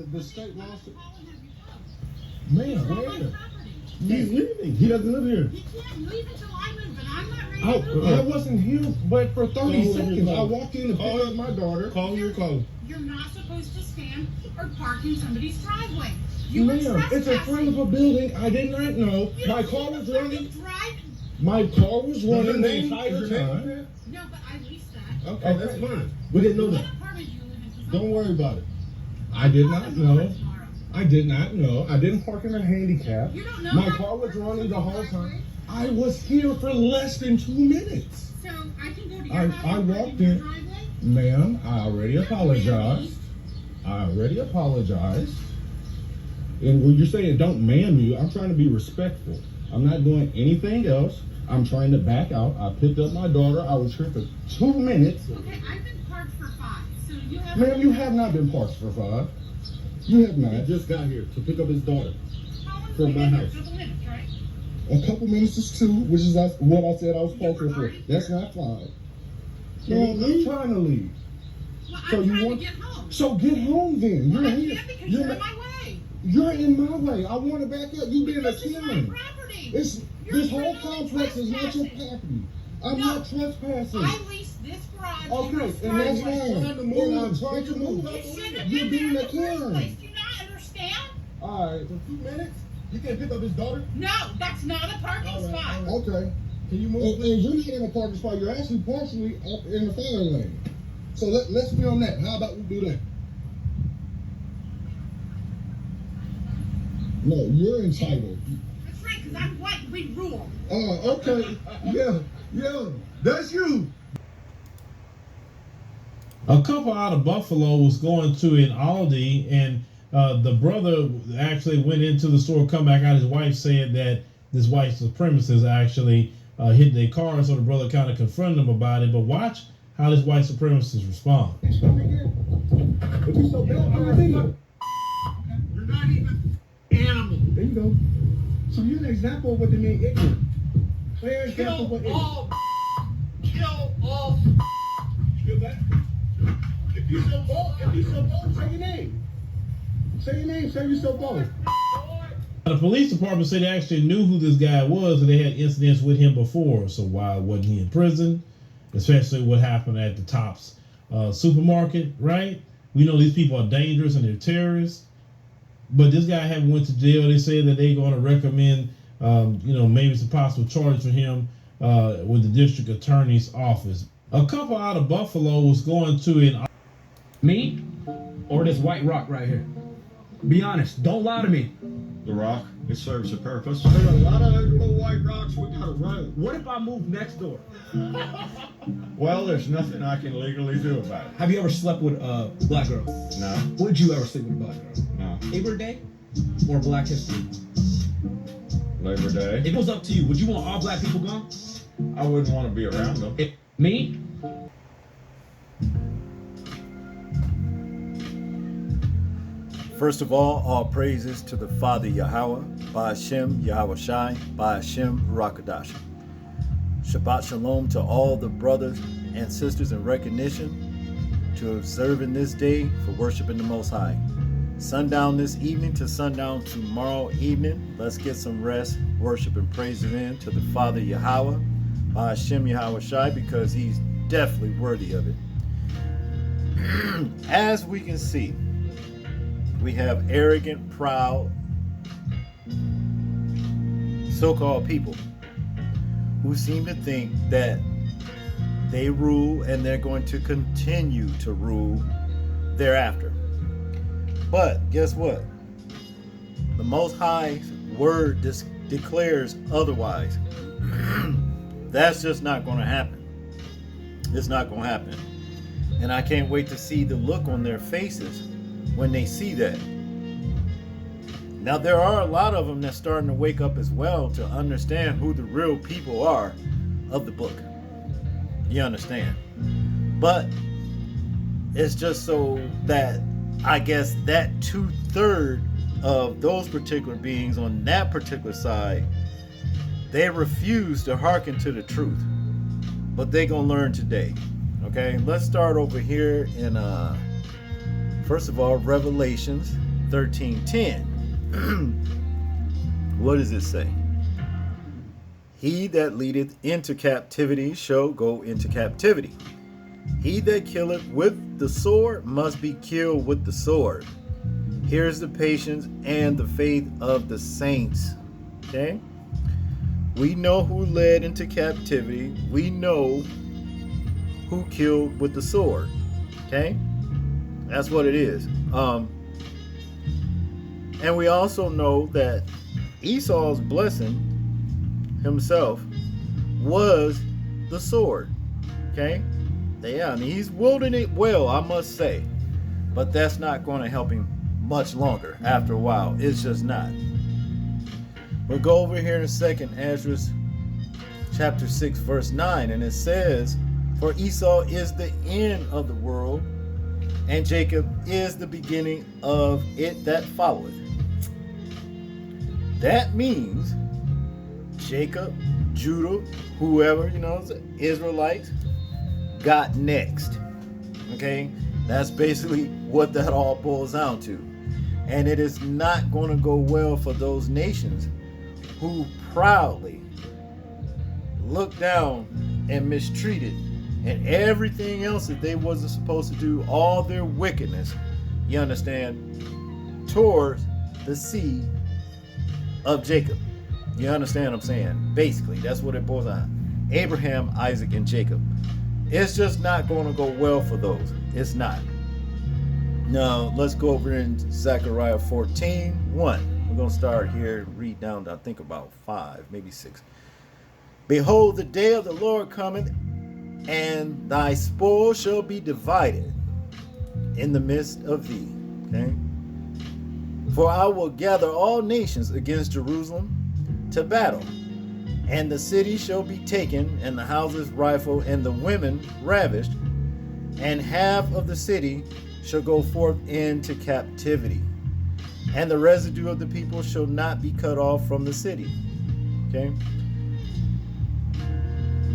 The state lost it. Man, where? He's leaving. He doesn't live here. He can't leave until I move, and I'm not ready to move. I wasn't here, but for 30 seconds. I walked in to pick up my daughter. Call your call. You're not supposed to stand or park in somebody's driveway. You are trespassing. It's in front of a building. I did not know. My car was running. My car was running the entire time. No, but I leased that. Okay, that's fine. We didn't know What that. apartment do you live in? Don't worry about it. I did not know. I did not know. I didn't park in a handicap. You don't know. My car was running the whole time. I was here for less than 2 minutes. So I can go to your house. I walked in. Ma'am, I already apologized. And when you're saying don't ma'am you, I'm trying to be respectful. I'm not doing anything else. I'm trying to back out. I picked up my daughter. I was here for 2 minutes. Okay, I've been parked for 5. So you have. Ma'am, you have not been parked for 5. You have not. I just got here to pick up his daughter from my house. A couple minutes, right? A couple minutes is 2, which is what I said I was parked here for. That's not 5. No, I'm trying to leave. Well, So I'm you trying want? to get home. So get home then. Well, You're I here. can't because you're in my way. You're in my way. I want to back up. You being a This is my Karen. property. This whole complex is not your property. I'm not trespassing. I leased this garage. Okay, and that's fine. I'm trying to move. You're being a Karen. Do you not understand? All right. For 2 minutes, you can't pick up his daughter? No, that's not a parking spot. Okay. Can you move? And you're not in a parking spot. You're actually partially up in the fire lane. So let's be on that. How about we do that? No, you're entitled. That's right, because I'm white. We rule. Oh, okay. Yeah, that's you. A couple out of Buffalo was going to an Aldi, and the brother actually went into the store, come back out. His wife said that this white supremacist actually hit their car, so the brother kind of confronted him about it. But watch how this white supremacist respond. But you so bad, You're not even animal. there you go. So you're an example of what they mean ignorant. Clear example of what Kill ignorant. all. Kill all. Feel that? If you so bold, say your name. Say your name, say you're so bold. The police department said they actually knew who this guy was, and they had incidents with him before. So why wasn't he in prison? Especially what happened at the Tops supermarket, right? We know these people are dangerous and they're terrorists. But this guy haven't went to jail. They say that they're going to recommend, maybe some possible charge for him with the district attorney's office. A couple out of Buffalo was going to an... Me or this white rock right here? Be honest. Don't lie to me. The rock, it serves a purpose. There's a lot of little white rocks we gotta run. What if I move next door? Well, there's nothing I can legally do about it. Have you ever slept with a black girl? No, Would you ever sleep with a black girl? no. Labor Day or Black History? Labor Day. It goes up to you. Would you want all black people gone? I wouldn't want to be around them. Me? First of all praises to the Father Yahweh, Ba'ashem Yahweh Shai, Ba'ashem Rakadash. Shabbat Shalom to all the brothers and sisters in recognition to observing this day for worshiping the Most High. Sundown this evening to sundown tomorrow evening. Let's get some rest, worship, and praises in to the Father Yahweh, Ba'ashem Yahweh Shai, because he's definitely worthy of it. As we can see, we have arrogant, proud, so-called people who seem to think that they rule and they're going to continue to rule thereafter. But guess what? The Most High's word declares otherwise. That's just not going to happen. It's not going to happen. And I can't wait to see the look on their faces when they see that. Now there are a lot of them that's starting to wake up as well to understand who the real people are of the book. You understand? But it's just so that I guess that 2/3 of those particular beings on that particular side, they refuse to hearken to the truth. But they gonna learn today. Okay, let's start over here in first of all, Revelations 13:10. What does it say? He that leadeth into captivity shall go into captivity. He that killeth with the sword must be killed with the sword. Here's the patience and the faith of the saints. Okay? We know who led into captivity. We know who killed with the sword. Okay? That's what it is. And we also know that Esau's blessing himself was the sword. Okay? Yeah, I mean, he's wielding it well, I must say. But that's not going to help him much longer after a while. It's just not. We'll go over here in a second, Ezra chapter 6, verse 9, and it says, for Esau is the end of the world, and Jacob is the beginning of it that followeth. That means Jacob, Judah, whoever, the Israelites, got next. Okay? That's basically what that all boils down to. And it is not going to go well for those nations who proudly looked down and mistreated and everything else that they wasn't supposed to do, all their wickedness, you understand, towards the seed of Jacob. You understand what I'm saying? Basically, that's what it boils down. Abraham, Isaac, and Jacob. It's just not going to go well for those. It's not. Now, let's go over in Zechariah 14:1. We're going to start here and read down to, I think, about 5, maybe 6. Behold, the day of the Lord cometh, and thy spoil shall be divided in the midst of thee. Okay? For I will gather all nations against Jerusalem to battle, and the city shall be taken, and the houses rifled, and the women ravished, and half of the city shall go forth into captivity, and the residue of the people shall not be cut off from the city. Okay?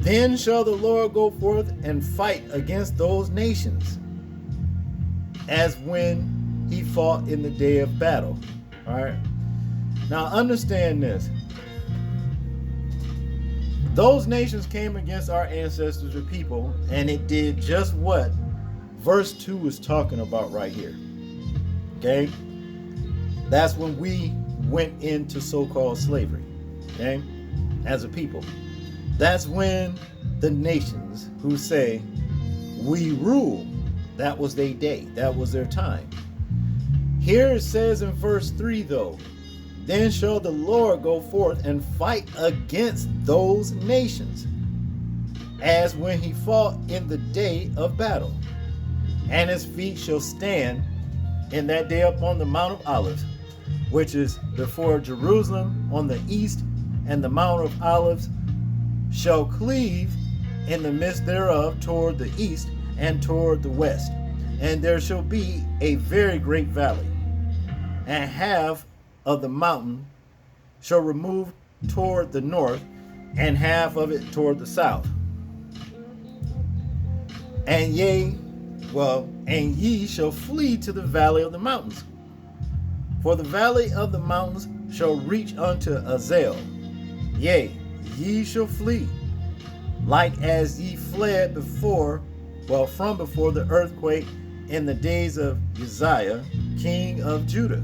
Then shall the Lord go forth and fight against those nations, as when he fought in the day of battle. All right. Now understand this. Those nations came against our ancestors or people, and it did just what verse 2 is talking about right here. Okay? That's when we went into so-called slavery. Okay? As a people. That's when the nations who say, we rule, that was their day. That was their time. Here it says in verse 3 though, then shall the Lord go forth and fight against those nations, as when he fought in the day of battle. And his feet shall stand in that day upon the Mount of Olives, which is before Jerusalem on the east, and the Mount of Olives shall cleave in the midst thereof toward the east and toward the west. And there shall be a very great valley, and half of the mountain shall remove toward the north, and half of it toward the south. And ye shall flee to the valley of the mountains. For the valley of the mountains shall reach unto Azel. Yea, ye shall flee, like as ye fled from before the earthquake in the days of Uzziah, king of Judah.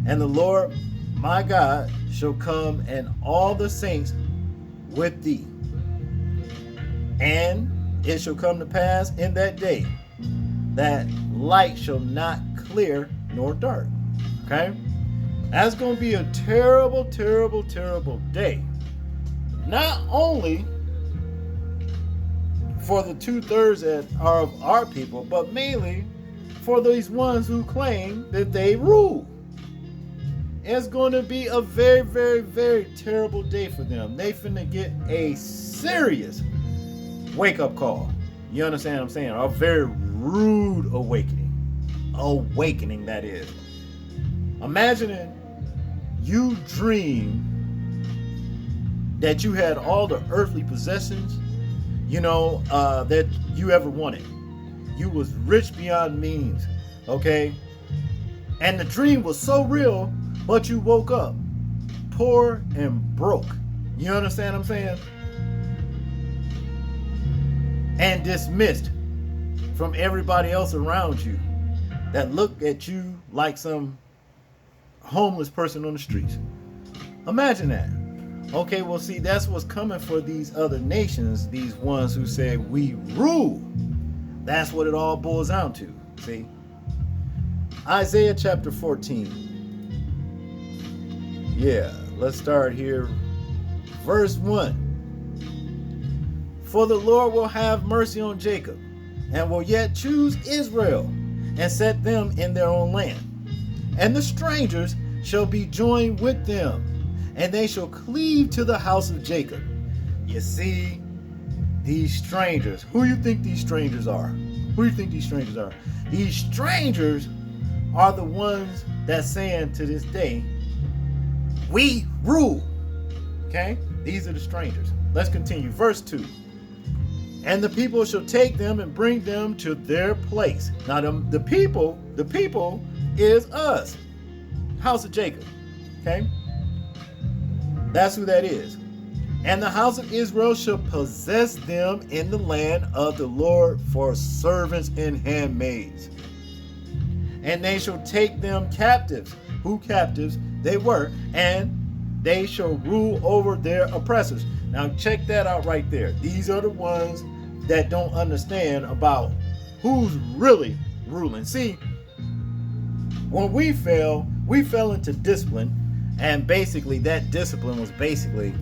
And the Lord my God shall come, and all the saints with thee. And it shall come to pass in that day that light shall not clear nor dark. Okay? That's going to be a terrible, terrible, terrible day. Not only for the 2/3 that are of our people, but mainly for these ones who claim that they rule. It's going to be a very, very, very terrible day for them. They finna get a serious wake-up call. You understand what I'm saying? A very rude awakening. Awakening, that is. Imagining you dream that you had all the earthly possessions, that you ever wanted. You was rich beyond means, okay? And the dream was so real, but you woke up poor and broke. You understand what I'm saying? And dismissed from everybody else around you that looked at you like some homeless person on the streets. Imagine that. Okay, well, see, that's what's coming for these other nations, these ones who say we rule. That's what it all boils down to. See? Isaiah chapter 14. Yeah, let's start here. Verse 1. For the Lord will have mercy on Jacob, and will yet choose Israel, and set them in their own land. And the strangers shall be joined with them, and they shall cleave to the house of Jacob. You see, these strangers, who you think these strangers are? Who do you think these strangers are? These strangers are the ones that's saying to this day, we rule. Okay? These are the strangers. Let's continue. Verse 2. And the people shall take them and bring them to their place. Now the people is us. House of Jacob. Okay? That's who that is. And the house of Israel shall possess them in the land of the Lord for servants and handmaids. And they shall take them captives. Who captives? They were. And they shall rule over their oppressors. Now check that out right there. These are the ones that don't understand about who's really ruling. See, when we fell into discipline, and basically that discipline was basically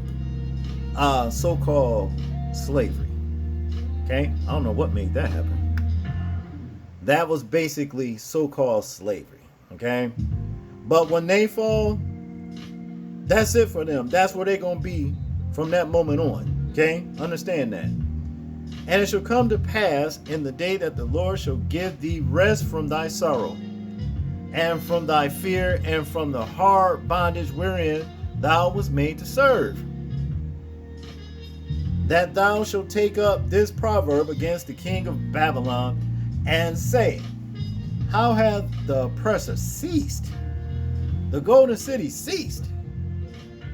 so-called slavery. Okay? I don't know what made that happen. That was basically so-called slavery. Okay? But when they fall, that's it for them. That's where they're going to be from that moment on. Okay? Understand that. And it shall come to pass in the day that the Lord shall give thee rest from thy sorrow, and from thy fear, and from the hard bondage wherein thou wast made to serve, that thou shalt take up this proverb against the king of Babylon, and say, how hath the oppressor ceased? The golden city ceased.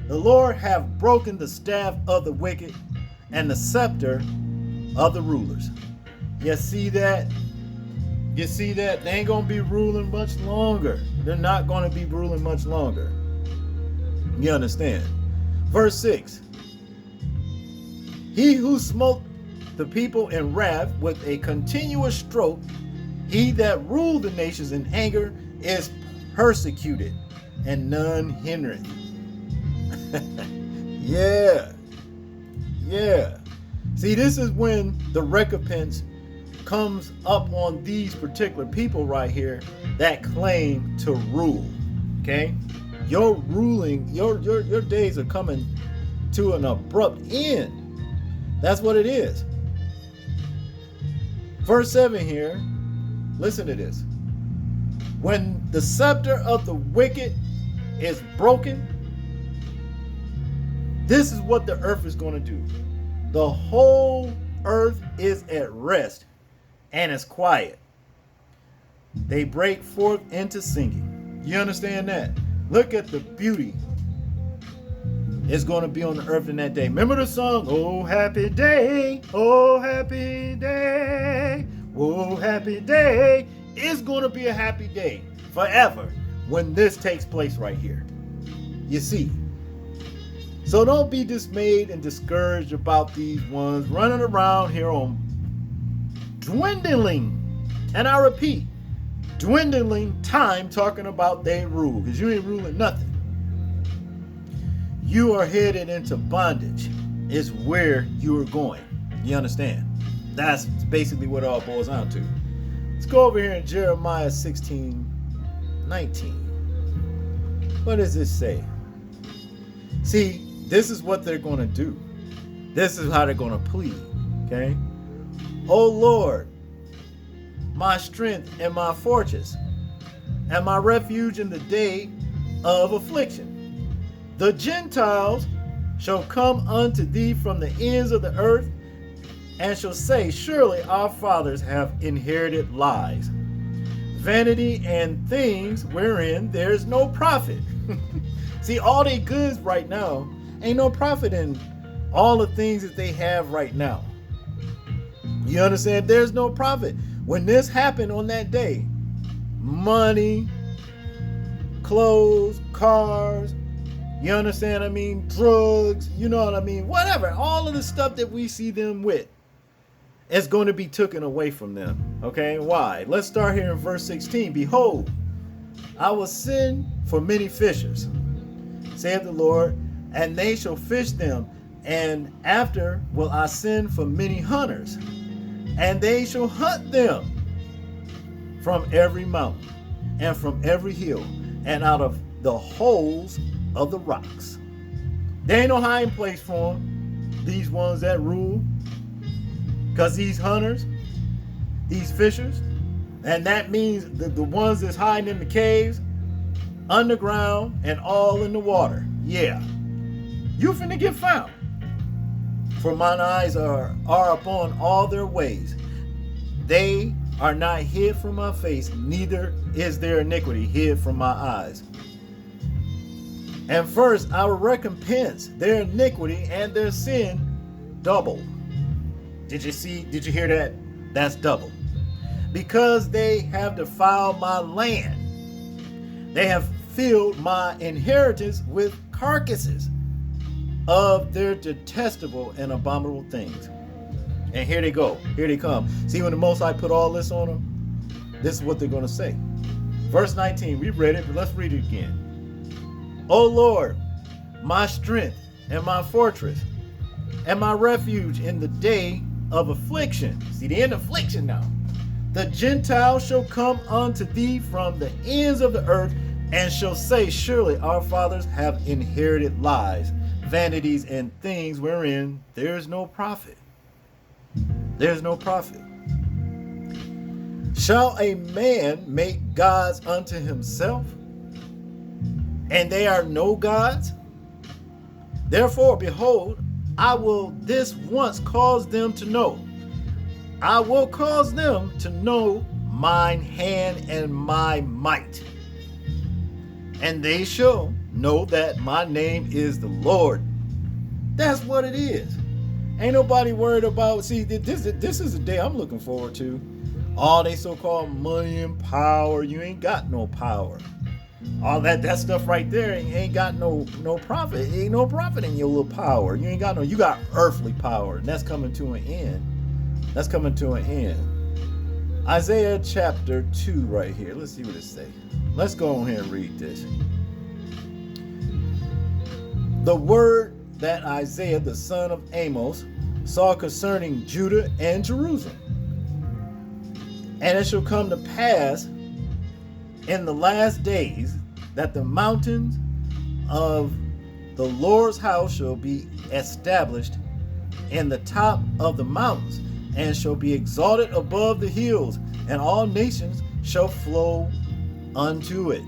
The Lord hath broken the staff of the wicked, and the scepter of the rulers. You see that? You see that? They ain't going to be ruling much longer. They're not going to be ruling much longer. You understand? Verse 6. He who smote the people in wrath with a continuous stroke, he that ruled the nations in anger, is persecuted, and none hindereth. Yeah. Yeah. See, this is when the recompense comes up on these particular people right here that claim to rule. Okay? Your ruling, your days are coming to an abrupt end. That's what it is. Verse 7 here, listen to this. When the scepter of the wicked is broken, this is what the earth is going to do. The whole earth is at rest and is quiet. They break forth into singing. You understand that? Look at the beauty is going to be on the earth in that day. Remember the song, oh happy day, oh happy day, oh happy day. It's going to be a happy day forever when this takes place right here. You see. So don't be dismayed and discouraged about these ones running around here on dwindling, and I repeat, dwindling time talking about they rule, because you ain't ruling nothing. You are headed into bondage is where you are going. You understand? That's basically what it all boils down to. Let's go over here in Jeremiah 16:19. What does this say? See, this is what they're going to do. This is how they're going to plead. Okay? O Lord, my strength and my fortress, and my refuge in the day of affliction. The Gentiles shall come unto thee from the ends of the earth, and shall say, surely our fathers have inherited lies. vanity and things wherein there's no profit. See, all they goods right now, ain't no profit in all the things that they have right now. You understand? There's no profit. When this happened on that day, money, clothes, cars, you understand? I mean, drugs, you know what I mean? Whatever. All of the stuff that we see them with is going to be taken away from them. Okay? Why? Let's start here in verse 16. Behold, I will send for many fishers, saith the Lord, and they shall fish them. And after will I send for many hunters, and they shall hunt them from every mountain and from every hill and out of the holes of the rocks. There ain't no hiding place for them, these ones that rule, because these hunters, these fishers, and that means the ones that's hiding in the caves, underground, and all in the water. Yeah, you finna get found. For mine eyes are upon all their ways. They are not hid from my face, neither is their iniquity hid from my eyes. And first I will recompense their iniquity and their sin double. Did you hear that? That's double. Because they have defiled my land. They have filled my inheritance with carcasses of their detestable and abominable things. And here they go. Here they come. See, when the Most High put all this on them, this is what they're going to say. Verse 19, we read it, but let's read it again. O Lord, my strength and my fortress and my refuge in the day of affliction. See, they're in affliction now. The Gentiles shall come unto thee from the ends of the earth and shall say, surely our fathers have inherited lies, vanities, and things wherein there is no profit. There's no profit. Shall a man make gods unto himself, and they are no gods? Therefore, behold, I will this once cause them to know. I will cause them to know mine hand and my might. And they shall know that my name is the Lord. That's what it is. Ain't nobody worried about, see, this is a day I'm looking forward to. All they so-called money and power. You ain't got no power. All that stuff right there ain't got no profit. Ain't no profit in your little power. You ain't got no, you got earthly power, and that's coming to an end. That's coming to an end. Isaiah chapter 2 right here. Let's see what it says. Let's go on here and read this. The word that Isaiah the son of Amos saw concerning Judah and Jerusalem. And it shall come to pass in the last days that the mountains of the Lord's house shall be established in the top of the mountains, and shall be exalted above the hills, and all nations shall flow unto it.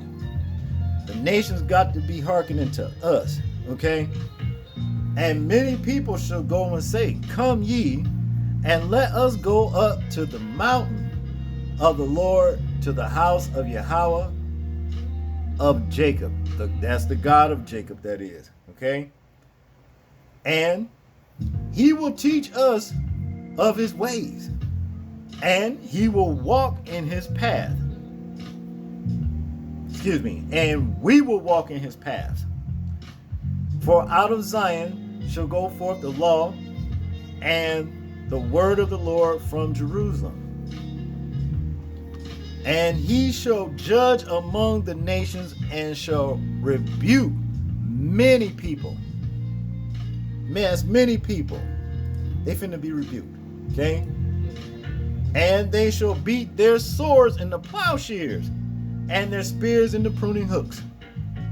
The nations got to be hearkening to us, okay? And many people shall go and say, come ye, and let us go up to the mountain of the Lord, to the house of Yahweh of Jacob. That's the God of Jacob, that is, okay? And he will teach us of his ways, and he will walk in his path. And we will walk in his paths. For out of Zion shall go forth the law and the word of the Lord from Jerusalem. And he shall judge among the nations and shall rebuke many people. Man, that's many people. They finna be rebuked, okay? And they shall beat their swords in the plowshares and their spears in the pruning hooks.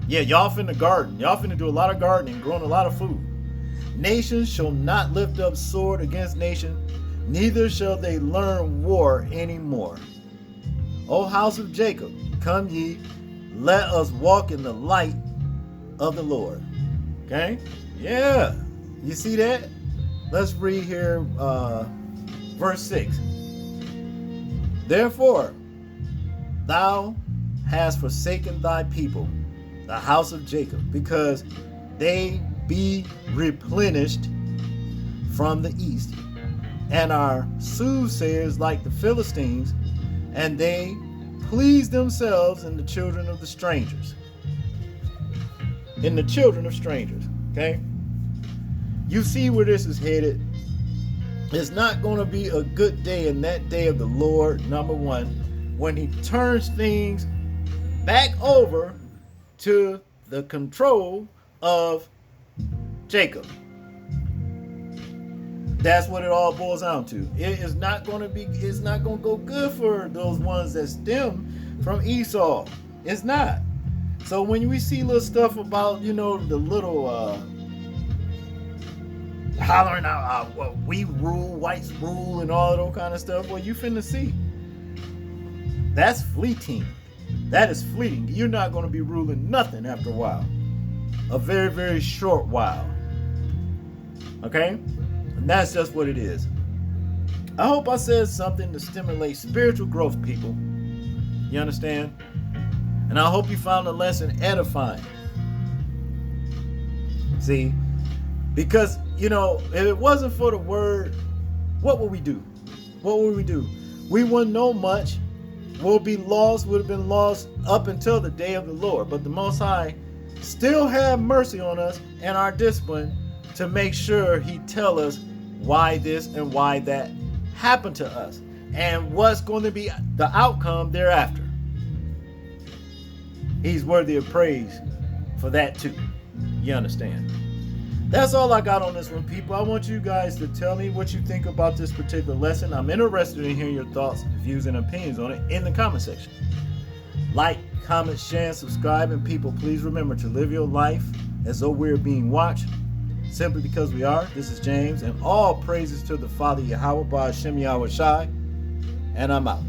Yeah, y'all finna garden. Y'all finna do a lot of gardening, growing a lot of food. Nations shall not lift up sword against nation, neither shall they learn war anymore. O house of Jacob, come ye, let us walk in the light of the Lord. Okay? Yeah. You see that? Let's read here verse 6. Therefore, thou hast forsaken thy people, the house of Jacob, because they be replenished from the east, and are soothsayers like the Philistines, and they please themselves in the children of the strangers. In the children of strangers, okay? You see where this is headed. It's not going to be a good day in that day of the Lord, number one, when he turns things back over to the control of Jacob. That's what it all boils down to. It's not going to go good for those ones that stem from Esau. It's not. So when we see little stuff about, the little hollering out, well, we rule, whites rule, and all that kind of stuff, well, you finna see. That's fleeting. That is fleeting. You're not going to be ruling nothing after a while. A very, very short while. Okay? And that's just what it is. I hope I said something to stimulate spiritual growth, people. You understand? And I hope you found the lesson edifying. See? Because, if it wasn't for the word, what would we do? What would we do? We wouldn't know much. Would have been lost up until the day of the Lord. But the Most High still have mercy on us and our discipline to make sure he tell us why this and why that happened to us and what's going to be the outcome thereafter. He's worthy of praise for that too. You understand? That's all I got on this one, people. I want you guys to tell me what you think about this particular lesson. I'm interested in hearing your thoughts, views, and opinions on it in the comment section. Like, comment, share, and subscribe. And people, please remember to live your life as though we're being watched, simply because we are. This is James, and all praises to the Father Yahweh, Ba'ashem Yahweh Shai, and I'm out.